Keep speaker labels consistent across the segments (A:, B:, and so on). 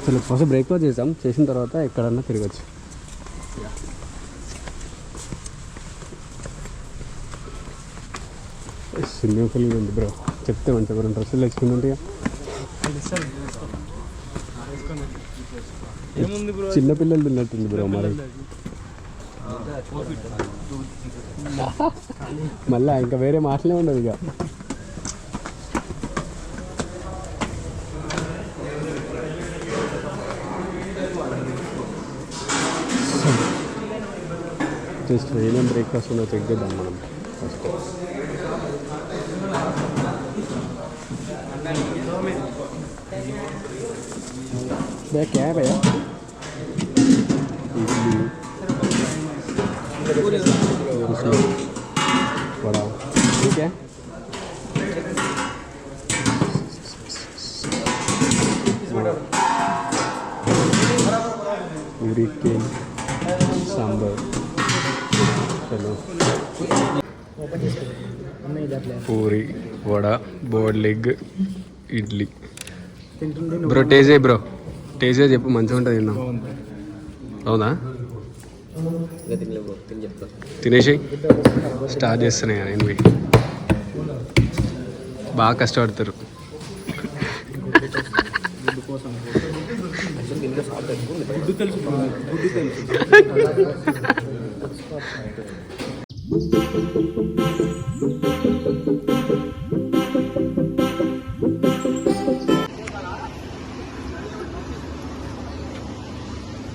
A: అసలు first breakfast చేసాం, చేసిన తర్వాత ఎక్కడన్నా తిరగచ్చు. స్విమ్మింగ్ పూల్ ఉంది బ్రో, చెప్తే మంచిగా బ్రో డ్రెస్సులు తెచ్చుకుంటే చిన్నపిల్లలు తిన్నట్టుంది బ్రో. మరి మళ్ళా ఇంకా వేరే మాటలే ఉండదు ఇక. జస్ట్ ఏమేమి బ్రేక్ఫాస్ట్ ఉందో చెక్ చేద్దాం మనం ఫస్ట్. क्या है भैया? बड़ा ठीक है. पूरी के सांबर. चलो पूरी vada board leg idli. Bro taste చేయి బ్రో, టేస్ట్ చేసి చెప్పు మంచిగా ఉంటుంది. తిన్నాం అవునా? తినేసి స్టార్ట్ చేస్తున్నాయి కానీ నేను బాగా కష్టపడతారు.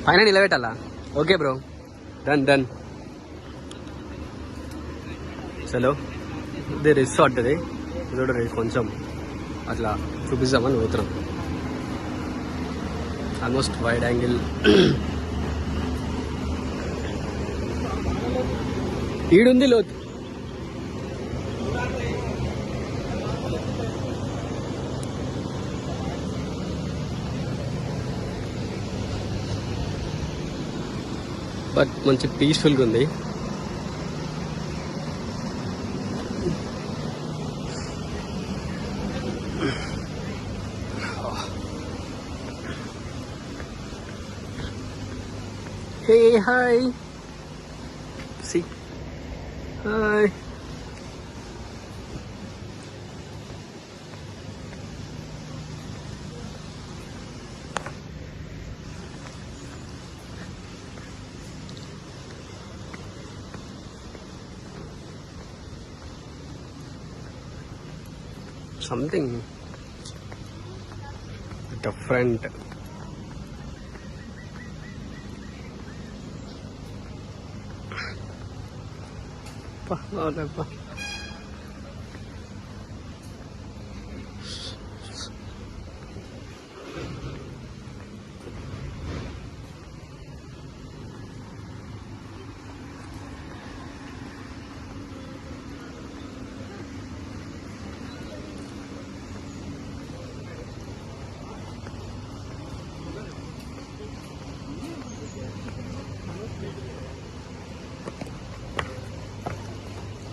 A: పైన నిలబెట్టాలా? Okay bro, done done. చలో ఇది రిసార్ట్, అది చూడండి కొంచెం అట్లా చూపిస్తామని పోతున్నాం. Almost wide angle. ఈడుంది లోతు. బట్ మంచి పీస్ఫుల్గా ఉంది. Hey hi, see hi. Something different.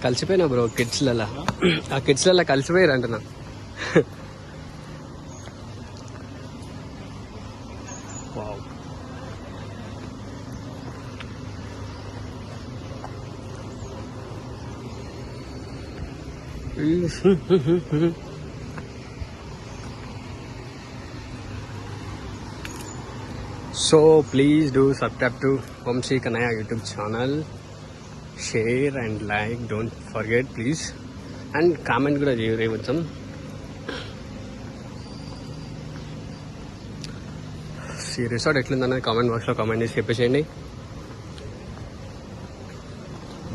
A: కలిసిపోయినా బ్రో కిడ్స్లలో, ఆ కిడ్స్లలో కలిసిపోయారు అంటున్నా. Wow. So please do subscribe to Vamshi Kanaya YouTube channel. Share and like, don't forget please, and comment kuda cheyure koncham. ఈ రిసార్ట్ ఎట్లుందన్నది కామెంట్ బాక్స్లో కామెంట్ చేసి చెప్పేసేయండి.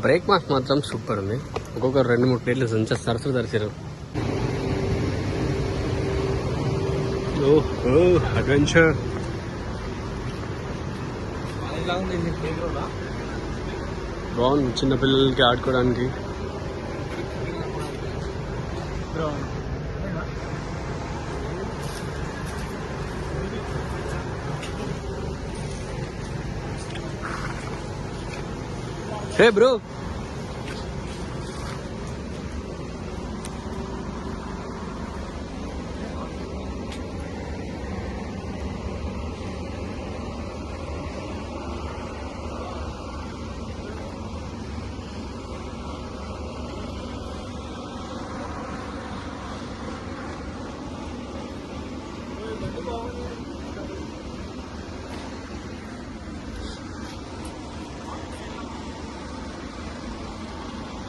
A: బ్రేక్ఫాస్ట్ మాత్రం సూపర్ ఉంది. ఒక్కొక్కరు 2-3 ప్లేట్లు మంచిగా సరస్సు తరిచారు. ఓహో అడ్వెంచర్. బాగుంది చిన్నపిల్లలకి ఆడుకోవడానికి. హే బ్రో,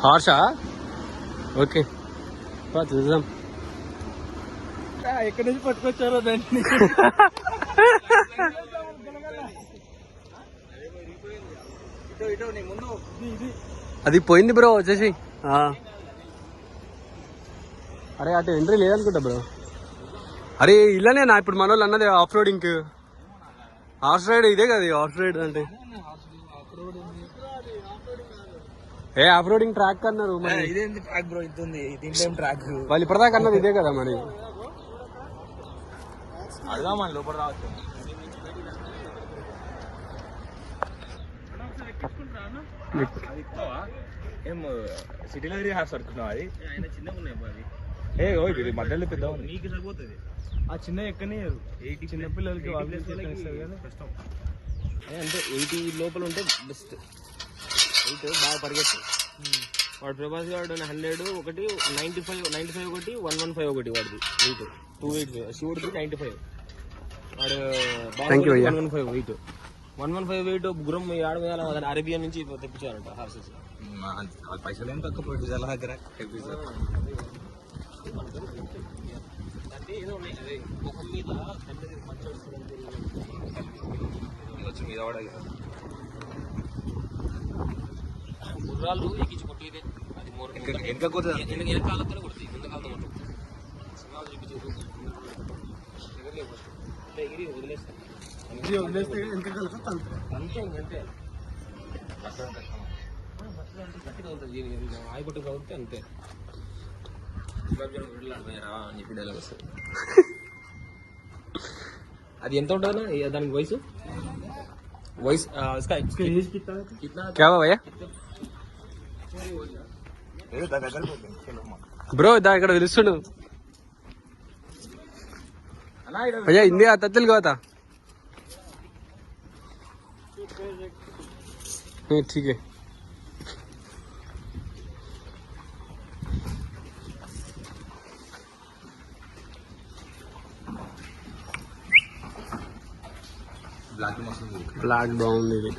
A: హార్షా? ఓకే చూద్దాం.
B: ఎక్కడి నుంచి పట్టుకొచ్చారో దాన్ని.
A: అది పోయింది బ్రో వచ్చేసి. అరే అటు ఎంట్రీ లేదనుకుంటా బ్రో. అరే ఇలానే నా ఇప్పుడు మన వాళ్ళు అన్నది ఆఫ్ రోడింగ్. ఆఫ్ రైడ్ ఇదే కదా ఆఫ్ రైడ్ అంటే. ఏ ఆఫ్ రోడింగ్ ట్రాక్ అన్నారు మరి.
B: ఇదేంటి ట్రాక్ బ్రో? ఇది ఉంది, దీంట్లో ట్రాక్.
A: వాళ్ళు ఇప్పటిదాకా అన్నది ఇదే కదా మరి.
B: అడగామని లోపల రావచ్చు. ఏం సిటీలో హాఫ్ సరుకున్నావు? అది చిన్నగా ఉన్నాయి. ఏ ఓ ఇది మధ్యలో పెద్ద నీకు సరిపోతుంది. ఆ చిన్న ఎక్కనియరు. 80 చిన్నపిల్లలకి కష్టం. అంటే 80 లోపల ఉంటే బెస్ట్. 8 బాగా పరిగెత్తు. వాడు ప్రభాస్ గారు 100 ఒకటి, 95 ఒకటి, 115 ఒకటి వాడిది. 8 280. శివుడిది 95. వాడు 115 వెయిట్. 115 వెయిట్ గురం ఆడవేయాలి. అరేబియా నుంచి తెప్పించారంట హార్సెస్. పైసలు ఏం తక్కువ పోయి దగ్గర గుర్రాలు ఎక్కించి కొట్టేదే. అది వెనక కాలంతో కొడుతుంది, ముందు కాలంతో కొట్టు. సినిమాలు చూపించారు ఎగిరి వదిలేస్తే అంతే అంతే. గట్టిగా ఉంటుంది, ఆయిపట్టు కాబట్టి అంతే. అని చెప్పి డైలాగ్ వస్తుంది. అది ఎంత ఉంటుంది దానికి వయసు?
A: బ్రో దా ఇక్కడ పిలుస్తుండు भैया हिंदी आता तेलुगु आता? नहीं ठीक है. బ్లాక్ బాగుంది ఇది.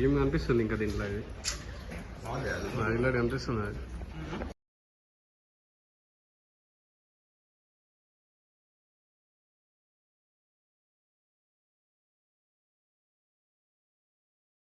A: ఏం కనిపిస్తుంది ఇంకా దీంట్లో? ఇది కనిపిస్తుంది అది.